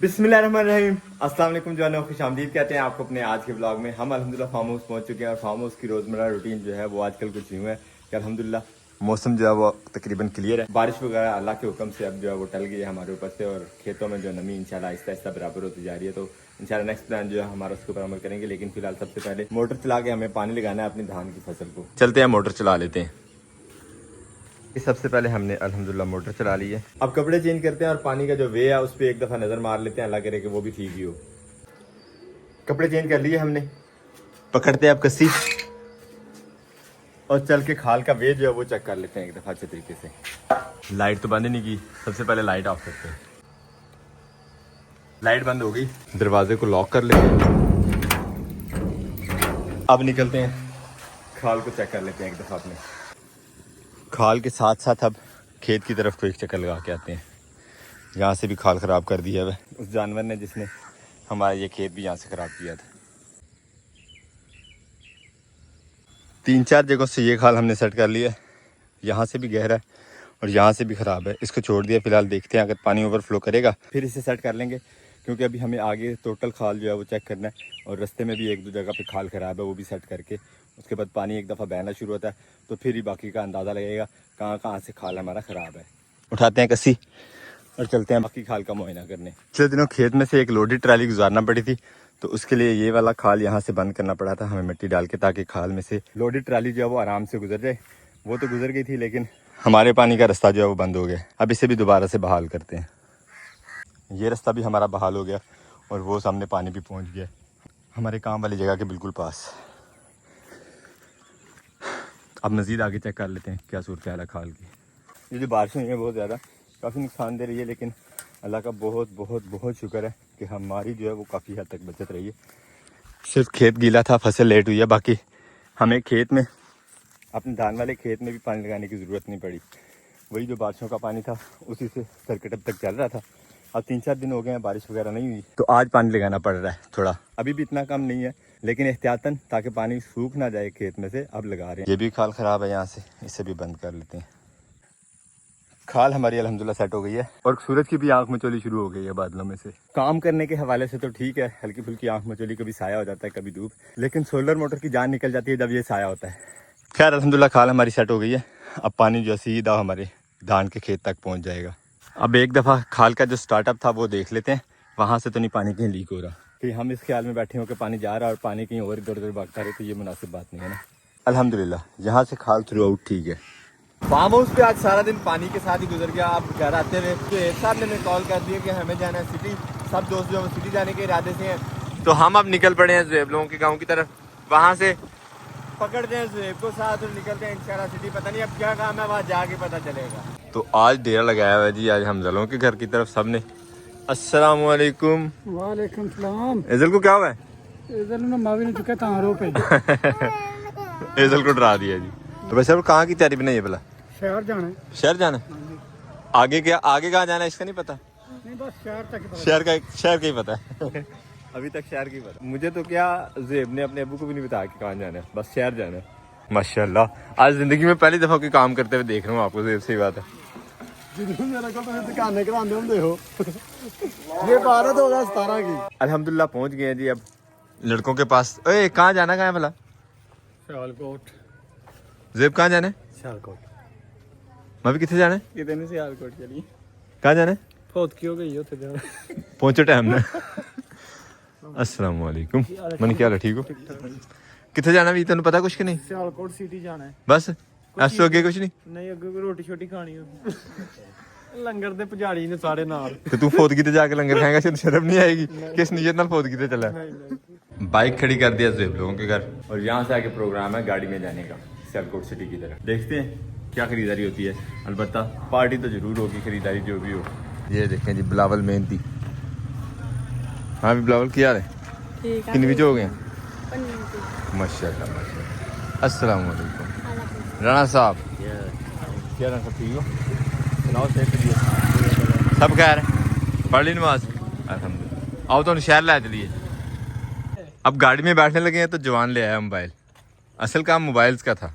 बिस्मिल्लाहिर्रहमानिर्रहीम, अस्सलाम वालेकुम जानो, खुशामदीद कहते हैं आपको अपने आज के ब्लॉग में। हम अल्हम्दुलिल्लाह फार्म हाउस पहुंच चुके हैं और फार्म हाउस की रोज़मर्रा रूटीन जो है वो आजकल कुछ यूँ है कि अल्हम्दुलिल्लाह मौसम जो है वो तकरीबन क्लियर है। बारिश वगैरह अल्लाह के हुक्म से अब जो है वो टल गई है हमारे ऊपर से और खेतों में जो नमी इंशाल्लाह आहिस्ता आहिस्ता बराबर होती जा रही है। तो इंशाल्लाह नेक्स्ट प्लान जो है हमारा उसके ऊपर अमल करेंगे, लेकिन फिलहाल सबसे पहले मोटर चला के हमें पानी लगाना है अपनी धान की फसल को। चलते हैं मोटर चला लेते हैं। सबसे पहले हमने अल्हम्दुलिल्लाह मोटर चला ली है। अब कपड़े चेंज करते हैं और पानी का जो वे है उस पर एक दफ़ा नज़र मार लेते हैं, अल्लाह करे कि वो भी ठीक ही हो। कपड़े चेंज कर लिए हमने, पकड़ते हैं अब कस्सी और चल के खाल का वे जो है वो चेक कर लेते हैं एक दफ़ा अच्छे तरीके से। लाइट तो बंद नहीं की, सबसे पहले लाइट ऑफ करते हैं। लाइट बंद हो गई, दरवाजे को लॉक कर लेते हैं। अब निकलते हैं, खाल को चेक कर लेते हैं एक दफ़ा अपने। खाल के साथ साथ अब खेत की तरफ को एक चक्कर लगा के आते हैं। यहाँ से भी खाल ख़राब कर दिया है उस जानवर ने जिसने हमारा ये खेत भी यहाँ से ख़राब किया था। 3-4 जगहों से ये खाल हमने सेट कर लिया है। यहाँ से भी गहरा है और यहाँ से भी ख़राब है। इसको छोड़ दिया फ़िलहाल, देखते हैं अगर पानी ओवरफ्लो करेगा फिर इसे सेट कर लेंगे, क्योंकि अभी हमें आगे टोटल खाल जो है वो चेक करना है और रास्ते में भी 1-2 जगह पे खाल ख़राब है, वो भी सेट करके उसके बाद पानी एक दफ़ा बहना शुरू होता है तो फिर ही बाकी का अंदाज़ा लगेगा कहाँ कहाँ से खाल हमारा ख़राब है। उठाते हैं कस्सी और चलते हैं बाकी खाल का मुआयना करने। पिछले दिनों खेत में से एक लोडेड ट्राली गुजारना पड़ी थी, तो उसके लिए ये वाला खाल यहाँ से बंद करना पड़ा था हमें मिट्टी डाल के, ताकि खाल में से लोडेड ट्राली जो है वो आराम से गुजर जाए। वो तो गुजर गई थी, लेकिन हमारे पानी का रास्ता जो है वो बंद हो गया। अब इसे भी दोबारा से बहाल करते हैं। ये रास्ता भी हमारा बहाल हो गया और वो सामने पानी भी पहुँच गया हमारे काम वाली जगह के बिल्कुल पास। अब मज़ीद आगे चेक कर लेते हैं क्या सूरत हाल है खाल की। ये जो बारिशें हुई हैं बहुत ज़्यादा काफ़ी नुकसान दे रही है, लेकिन अल्लाह का बहुत बहुत बहुत शुक्र है कि हमारी जो है वो काफ़ी हद तक बचत रही है। सिर्फ खेत गीला था, फसल लेट हुई है, बाकी हमें खेत में अपने धान वाले खेत में भी पानी लगाने की ज़रूरत नहीं पड़ी। वही जो बारिशों का पानी था उसी से सर्किट अब तक चल रहा था। अब 3-4 दिन हो गए हैं बारिश वगैरह नहीं हुई, तो आज पानी लगाना पड़ रहा है थोड़ा। अभी भी इतना कम नहीं है, लेकिन एहतियातन ताकि पानी सूख ना जाए खेत में से अब लगा रहे हैं। ये भी खाल ख़राब है यहाँ से, इसे भी बंद कर लेते हैं। खाल हमारी अल्हम्दुलिल्लाह सेट हो गई है और सूरज की भी आंख मचोली शुरू हो गई है बादलों में से। काम करने के हवाले से तो ठीक है, हल्की फुल्की आंख मचोली, कभी साया हो जाता है कभी धूप, लेकिन सोलर मोटर की जान निकल जाती है जब ये साया होता है। खैर अल्हम्दुलिल्लाह खाल हमारी सेट हो गई है। अब पानी जो सीधा हमारे धान के खेत तक पहुँच जाएगा। अब एक दफ़ा खाल का जो स्टार्टअप था वो देख लेते हैं, वहाँ से तो नहीं पानी कहीं लीक हो रहा कि हम इस ख्याल में बैठे हो कि पानी जा रहा है और पानी कहीं और इधर उधर भागता रहे, तो ये मुनासिब बात नहीं है ना। अल्हम्दुलिल्लाह यहाँ से खाल थ्रू आउट ठीक है। फार्म हाउस पे आज सारा दिन पानी के साथ ही गुजर गया। अब घर आते हुए तो एक साहब ने कॉल कर दिया कि हमें जाना है सिटी। सब दोस्त जो सिटी जाने के इरादे से हैं, तो हम अब निकल पड़े हैं ज़ुएब लोगों के गाँव की तरफ। वहाँ से पकड़ते हैं ज़ुएब को साथ और निकलते हैं इंशाल्लाह सिटी। पता नहीं अब क्या काम है, वहाँ जाके पता चलेगा। तो आज डेरा लगाया हुआ है जी, आज हमजलों के घर की तरफ सबने। अस्सलाम वालेकुम। वालेकुम सलाम। एजल को क्या हुआ है? एजल ने मावी ने चुका तारों पे एजल को डरा दिया जी। तो वैसे कहाँ की तैयारी बनाई है भला? शहर जाना है। शहर जाना है? आगे क्या, आगे कहाँ जाना है इसका नहीं पता? नहीं बस शहर तक ही पता। शहर का ही पता है अभी तक शहर की पता। मुझे तो क्या ज़ेब ने अपने अब्बू को भी नहीं बताया कि कहाँ जाना है, बस शहर जाना है। माशाल्लाह आज जिंदगी में पहली दफा कोई काम करते हुए देख रहा हूँ आपको, ज़ेब से बात है। मेरा को तो दुकानें कराने होंगे हो ये भारत होगा 17 की। अल्हम्दुलिल्लाह पहुँच गए हैं जी अब लड़कों के पास। ओए कहाँ जाना, कहाँ है भला? सियालकोट। ज़ेब कहाँ जाना है? सियालकोट। मैं भी कितने जाना है? कितने ने सियालकोट चली? कहाँ जाना है? फौत की हो गई होते जा पहुँचो टाइम ना। अस्सलाम वालेकुम। मन क्या हाल है, ठीक हो? कितने जाना भी तेन पता कुछ कि नहीं? सियालकोट सिटी जाना है बस ऐसे अगे कुछ नहीं? नहीं अगे कोई रोटी छोटी खानी हो लंगर दे पुजारी ने सारे नाल। तो तू फौतगी ते जाके लंगर खाएगा, शर्म नहीं आएगी? किस नीयत नाल फौतगी ते चला? बाइक खड़ी कर दिया ज़ेब लोगों के घर और यहाँ से आगे प्रोग्राम है गाड़ी में जाने का सियालकोट सिटी की तरफ। देखते हैं क्या खरीदारी होती है, अलबत्ता पार्टी तो जरूर होगी, खरीदारी जो भी हो। ये देखें जी बिलावल मेहंदी। हाँ भी बिलावल क्या है, कितने बजे हो गए? माशाल्लाह माशाल्लाह। अस्सलाम वालेकुम राणा साहब, क्या राणा साहब ठीक हो? सुनाओ सेहत सब खैर है? पढ़ ली नमाज? अल्हम्दुलिल्लाह। आओ तो शहर ला चलिए। अब गाड़ी में बैठने लगे हैं तो जवान ले आया मोबाइल। असल काम मोबाइल्स का था।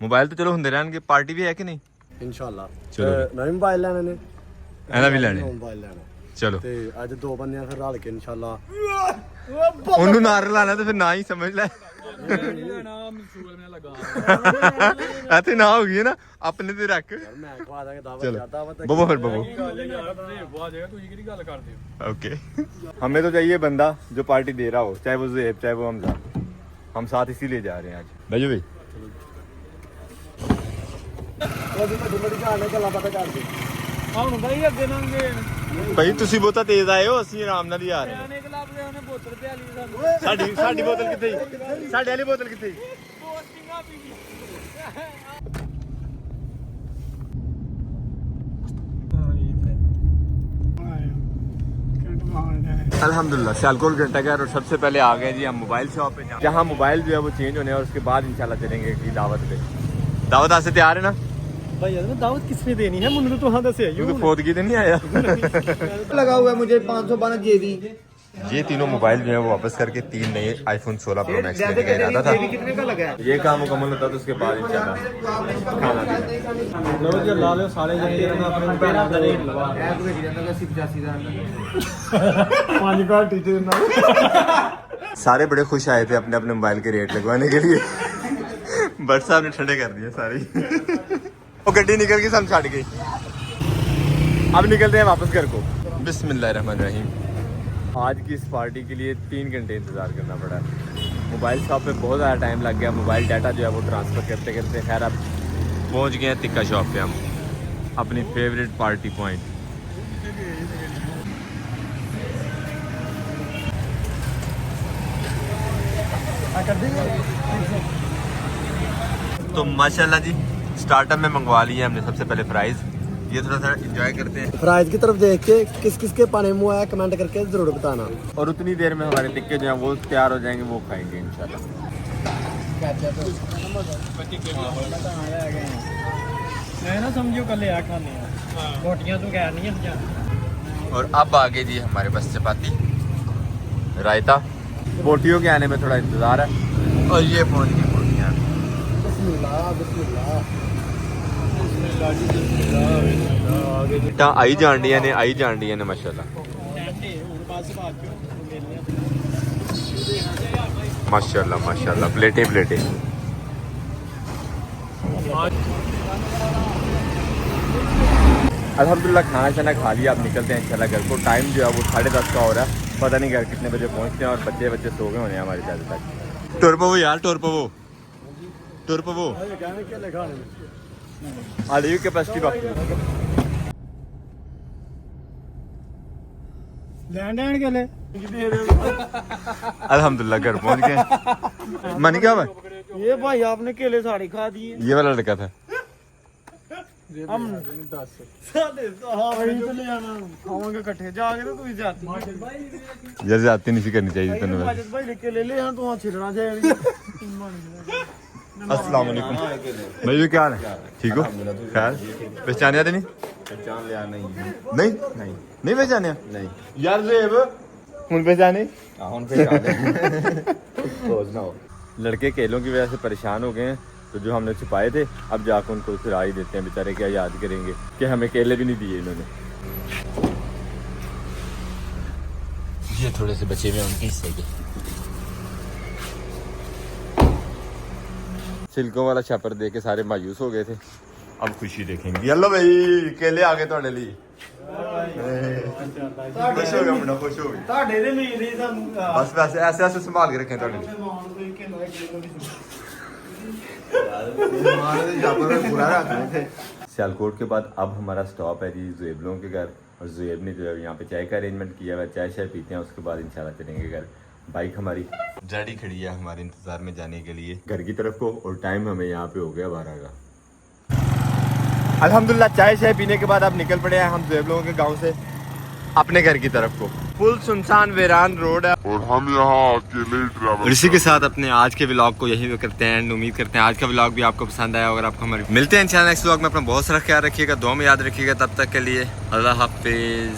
मोबाइल तो चलो होंगे रहने, पार्टी भी है कि नहीं? इंशाल्लाह चलो नए मोबाइल लेने ने ऐना भी लेने। मोबाइल लेना ਚਲੋ ਤੇ ਅੱਜ 2 ਬੰਦੇ ਆ ਫਿਰ ਰਲ ਕੇ ਇਨਸ਼ਾਅੱਲਾ ਉਹਨੂੰ ਨਾਰ ਲਾਣਾ ਤੇ ਫਿਰ ਨਾ ਹੀ ਸਮਝ ਲੈ ਤੇ ਨਾ ਹੋ ਗਈ ਨਾ ਆਪਣੇ ਤੇ ਰੱਖ ਮੈਂ ਖਵਾ ਦਾਂਗਾ ਦਾਵਤ चलो ਜ਼ਿਆਦਾ ਵਾ बबो फिर बबो ओके हमें तो चाहिए बंदा जो पार्टी दे रहा हो चाहे वो ज़ेब चाहे वो हमजा हम साथ इसीलिए जा रहे हैं आज भाई भाई ਉਹਦੀ ਵੱਡੀ ਵੱਡੀ ਘਾਟ ਨਾਲ ਗੱਲਾਂ ਪਤਾ ਕਰਦੇ ਹੁਣ ਬਈ ਅੱਗੇ ਲੰਘੇ ਭਾਈ ਤੁਸੀਂ ਬਹੁਤਾ ਤੇਜ਼ ਆਏ ਹੋ ਅਸੀਂ ਆਰਾਮ ਨਾਲ ਹੀ ਆ ਰਹੇ ਹਾਂ ਨੇ ਗਲਾਬ ਲਿਆ ਉਹਨੇ ਬੋਤਲ ਤੇ ਆਲੀ ਸਾਨੂੰ ਸਾਡੀ ਬੋਤਲ ਕਿੱਥੇ ਜੀ ਸਾਡੇ ਵਾਲੀ ਬੋਤਲ ਕਿੱਥੇ ਜੀ ਦੋਸਤੀਆਂ ਪੀ अल्हम्दुलिल्लाह सियालकोट घंटाघर और सबसे पहले आ गए जी हम मोबाइल शॉप पे जहाँ मोबाइल जो है वो चेंज होने और उसके बाद इंशाल्लाह चलेंगे की दावत पे दावत आज से तैयार है ना भाई यार दावत किसने देनी है मुझे तो तुहां दसे तू तो फोद की दिन नहीं आया लगा हुआ है मुझे 512 जेबी ये तीनों मोबाइल जो है वो वापस करके 3 नए आईफोन 16 प्रो मैक्स लेने का इरादा था कितने का लगा है ये काम मुकम्मल होता तो उसके बाद इंशाल्लाह खाना पीना लो जी ला लो सारे जने अपने भैणा ਦਾ ਰੇਟ ਲਵਾ ਐ ਕੋਈ ਜਾਂਦਾ ਕਿ 85 ਦਾ 5 ਘੰਟੇ ਤੇ ਨਾਲ सारे बड़े खुश आए थे अपने अपने मोबाइल के रेट लगवाने के लिए बट साहब ने ठंडे कर दिए सारे वो गड्डी निकल गई सब छड़ गई अब निकलते हैं वापस घर को बिस्मिल्लाहिर्रहमानिर्रहीम आज की इस पार्टी के लिए 3 घंटे इंतज़ार करना पड़ा मोबाइल शॉप पे बहुत ज़्यादा टाइम लग गया मोबाइल डाटा जो है वो ट्रांसफ़र करते करते खैर अब पहुंच गए हैं टिक्का शॉप पे हम अपनी फेवरेट पार्टी पॉइंट तो माशाल्लाह जी स्टार्टअप में मंगवा लिया हमने सबसे पहले फ्राइज़ ये थोड़ा सा एंजॉय करते हैं फ्राइज की तरफ देख के किस किस के पाने मुंह आया कमेंट करके जरूर बताना और उतनी देर में हमारे टिक्के जो हैं वो तैयार हो जाएंगे वो खाएंगे इंशाल्लाह मैं ना समझियो कल आ खाने रोटियां तो गैर नहीं है और अब आगे जी हमारे पास चपाती रायता बोटियों के आने में थोड़ा इंतज़ार है और ये पहुंच गई बोटियाँ बिस्मिल्लाह बिस्मिल्लाह ਤਾਂ ਆਈ ਜਾਣਦੀਆਂ ਨੇ ਮਾਸ਼ਾਅੱਲਾ ਮਾਸ਼ਾਅੱਲਾ प्लेटें अल्हम्दुलिल्लाह खाना शाना खा लिया अब निकलते हैं इंशाल्लाह घर को टाइम जो है वो 10:30 का हो रहा है पता नहीं घर कितने बजे पहुंचते हैं और बच्चे सो गए होने हैं हमारे ज़्यादा तक टुर पवो यार टुर पवो आलू कैपेसिटी बाकी लैंड के ले अल्हम्दुलिल्लाह घर पहुंच गए मन क्या हुआ ये भाई आपने केले साड़ी खा दिए ये वाला लड़का था हम 10:30 हां भाई तो ले जाना खावांगे इकट्ठे जाके तो तू जाती यार जाती नहीं करनी चाहिए तेन माजिद भाई लिख के ले ले हां तू छिड़ना चाहिए अस्सलाम वालेकुम भाई ये क्या हाल है ठीक हो खैर पहचानिया तो नहीं पहचान लिया नहीं पहचानिया नहीं यार जेब हुन पहचाने ਹੁਣ पहचान लड़के केलों की वजह से परेशान हो गए हैं तो जो हमने छुपाए थे अब जाकर उनको फिर आ ही देते हैं बेचारे क्या याद करेंगे कि हमें केले भी नहीं दिए इन्होंने ये थोड़े से बचे हुए उनके हिस्से के छिलकों वाला छापर दे के सारे मायूस हो गए थे अब खुशी देखेंगे यल्लो भाई केले आ गए ਤੁਹਾਡੇ ਲਈ खुश हो गया मुंडा खुश हो गया ਤੁਹਾਡੇ ਦੇ ਮਿਲ ਹੀ ਸਾਨੂੰ बस वैसे ऐसे ऐसे संभाल के रखें ਤੁਹਾਡੇ लिए सियालकोट के बाद अब हमारा स्टॉप है जी ज़ुएबलों के घर और ज़ुएब ने जो है यहाँ पे चाय का अरेंजमेंट किया हुआ चाय शाय पीते हैं उसके बाद इंशाल्लाह चलेंगे घर बाइक हमारी रेडी खड़ी है हमारे इंतज़ार में जाने के लिए घर की तरफ को और टाइम हमें यहाँ पे हो गया 12 का अल्हम्दुलिल्लाह चाय शाय पीने के बाद अब निकल पड़े हैं हम ज़ुएब लोगों के गाँव से अपने घर की तरफ को फुल सुनसान वीरान रोड है और हम यहाँ अकेले ही ट्रैवल और इसी के साथ अपने आज के व्लॉग को यही करते हैं उम्मीद करते हैं आज का व्लॉग भी आपको पसंद आया अगर आपको हमारे मिलते हैं इंशाल्लाह नेक्स्ट व्लॉग में अपना बहुत सारा ख्याल रखिएगा दुआ में याद रखिएगा तब तक के लिए अल्लाह हाफिज।